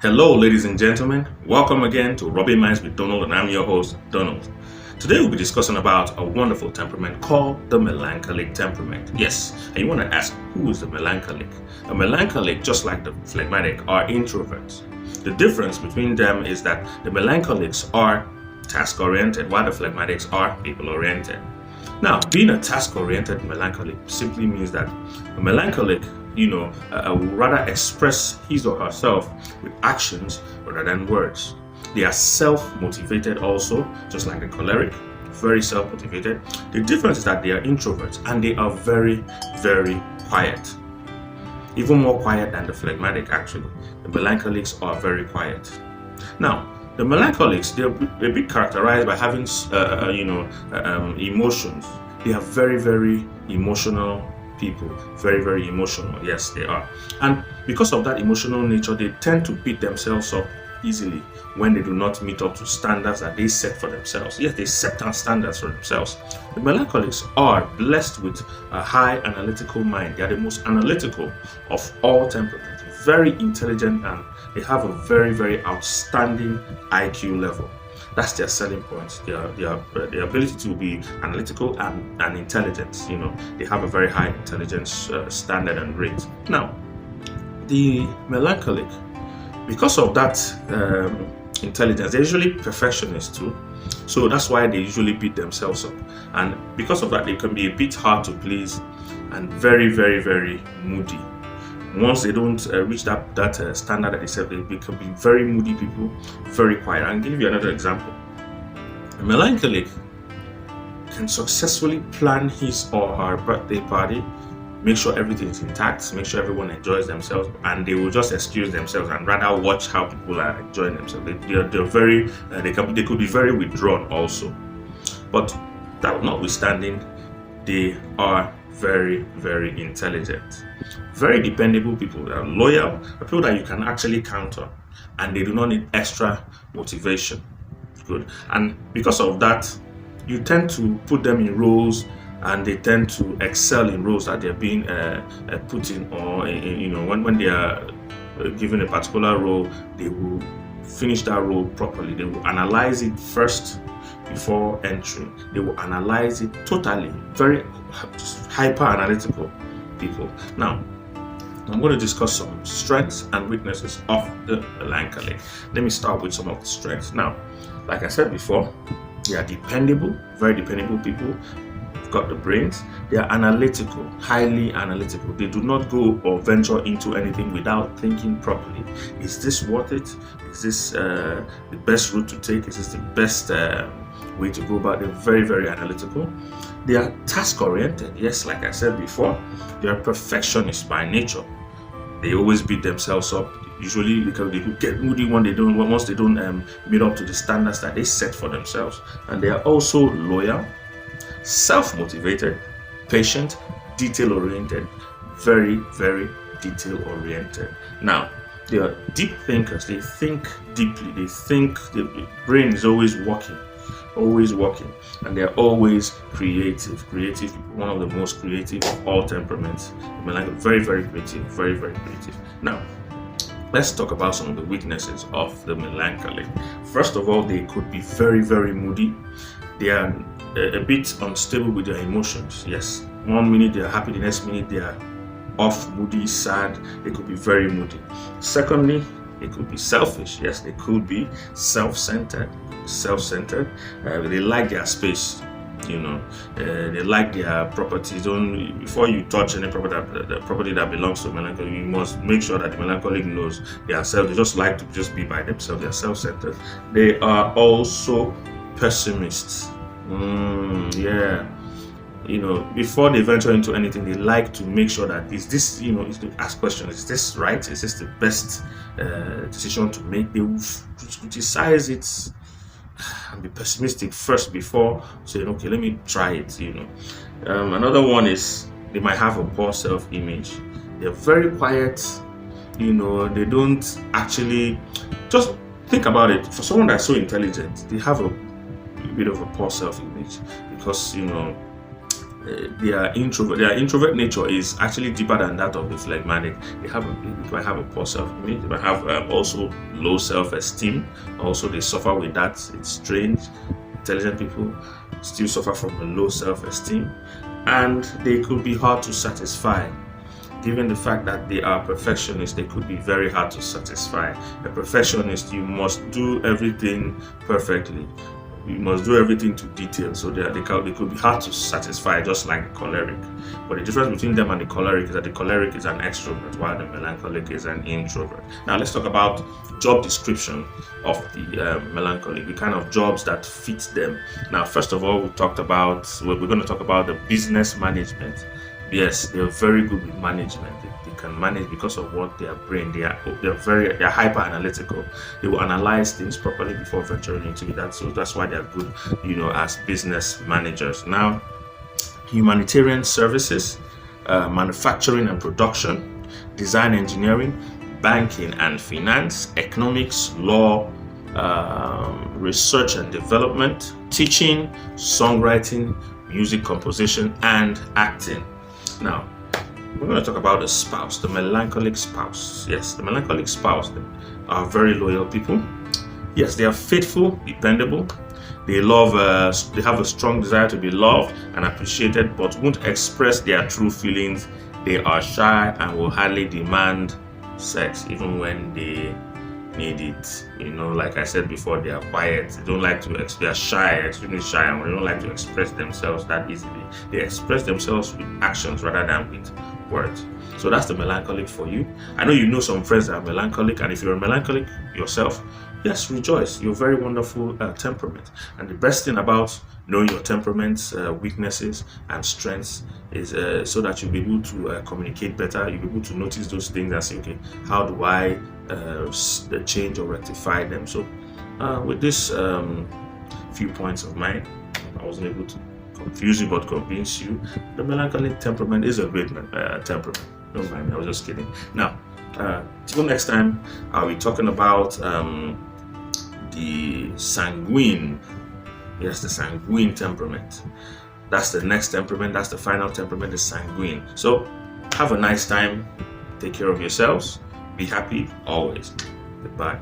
Hello, ladies and gentlemen. Welcome again to Rubbing Minds with Donald, and I'm your host, Donald. Today we'll be discussing about a wonderful temperament called the melancholic temperament. Yes, and you want to ask, who is the melancholic? A melancholic, just like the phlegmatic, are introverts. The difference between them is that the melancholics are task-oriented, while the phlegmatics are people-oriented. Now, being a task-oriented melancholic simply means that a melancholic would rather express his or herself with actions rather than words. They are self-motivated also, just like the choleric, very self-motivated. The difference is that they are introverts and they are very, very quiet. Even more quiet than the phlegmatic, actually. The melancholics are very quiet. Now, the melancholics, they're a bit characterized by having, emotions. They are very, very emotional people. Very, very emotional. Yes, they are. And because of that emotional nature, they tend to beat themselves up easily when they do not meet up to standards that they set for themselves. Yes, they set down standards for themselves. The melancholics are blessed with a high analytical mind. They are the most analytical of all temperaments. Very intelligent, and they have a very, very outstanding IQ level. That's their selling point. Their ability to be analytical and intelligent. They have a very high intelligence standard and rate. Now, the melancholic, because of that intelligence, they're usually perfectionists too. So that's why they usually beat themselves up. And because of that, they can be a bit hard to please and very, very, very moody. Once they don't reach that standard that they set, they can be very moody people, very quiet. I'll give you another example. A melancholic can successfully plan his or her birthday party, make sure everything is intact, make sure everyone enjoys themselves, and they will just excuse themselves and rather watch how people are enjoying themselves. They could be very withdrawn also. But that notwithstanding, they are very, very intelligent. Very dependable people. They are loyal, people that you can actually count on, and they do not need extra motivation. Good. And because of that, you tend to put them in roles, and they tend to excel in roles that they're being put in, or when they are given a particular role, they will finish that role properly. They will analyze it first before entering. They will analyze it totally. Very hyper analytical people. Now, I'm going to discuss some strengths and weaknesses of the melancholic. Let me start with some of the strengths. Now, like I said before, they are dependable, very dependable people. They've got the brains. They are analytical, highly analytical. They do not go or venture into anything without thinking properly. Is this worth it? Is this the best route to take? Is this the best way to go about it? They're very, very analytical. They are task-oriented. Yes, like I said before, they are perfectionists by nature. They always beat themselves up. Usually, because they could get moody once they don't meet up to the standards that they set for themselves. And they are also loyal, self-motivated, patient, detail-oriented, very, very detail-oriented. Now, they are deep thinkers. They think deeply. The brain is always working, and they're always creative people. One of the most creative of all temperaments. Very, very creative, very, very creative. Now, let's talk about some of the weaknesses of the melancholic. First of all, they could be very, very moody. They are a bit unstable with their emotions. Yes, 1 minute they are happy, the next minute they are off, moody, sad. They could be very moody. Secondly, they could be selfish. Yes, they could be self-centered. They like their space. They like their properties. Before you touch any property that belongs to a melancholic, you must make sure that the melancholic knows they just like to just be by themselves. They're self-centered. They are also pessimists. Before they venture into anything, they like to make sure that is to ask questions. Is this right? Is this the best decision to make? They will criticize it and be pessimistic first before saying, okay, let me try it. Another one is they might have a poor self-image. They're very quiet. They don't actually, just think about it. For someone that's so intelligent, they have a bit of a poor self-image because Their introvert nature is actually deeper than that of the phlegmatic. They might have a poor self-image. They might have also low self-esteem. Also, they suffer with that. It's strange. Intelligent people still suffer from a low self-esteem, and they could be hard to satisfy. Given the fact that they are perfectionists, they could be very hard to satisfy. A perfectionist, you must do everything perfectly. You must do everything to detail, so they could be hard to satisfy, just like the choleric. But the difference between them and the choleric is that the choleric is an extrovert, while the melancholic is an introvert. Now let's talk about job description of the melancholic, the kind of jobs that fit them. Now, first of all, we're going to talk about the business management. Yes, they're very good with management. They can manage because of what their brain. They're hyper analytical. They will analyze things properly before venturing into it. So that's why they're good, as business managers. Now, humanitarian services, manufacturing and production, design engineering, banking and finance, economics, law, research and development, teaching, songwriting, music composition, and acting. Now, we're going to talk about the spouse, the melancholic spouse. Yes, the melancholic spouse are very loyal people. Yes, they are faithful, dependable. They have a strong desire to be loved and appreciated, but won't express their true feelings. They are shy and will hardly demand sex, even when they need it. Like I said before, they are quiet. They don't like to. They are shy, extremely shy, and they don't like to express themselves that easily. They express themselves with actions rather than with words. So that's the melancholic for you. I know you know some friends that are melancholic, and if you're a melancholic yourself, yes, rejoice. You're very wonderful temperament. And the best thing about knowing your temperaments, weaknesses, and strengths is so that you'll be able to communicate better. You'll be able to notice those things and say, okay, how do I change or rectify them? So with this few points of mine, I wasn't able to confuse you but convince you. The melancholic temperament is a great temperament. Don't mind me, I was just kidding. Now, till next time, I'll be talking about the sanguine. Yes, the sanguine temperament. That's the next temperament. That's the final temperament, the sanguine. So, have a nice time. Take care of yourselves. Be happy always. Goodbye.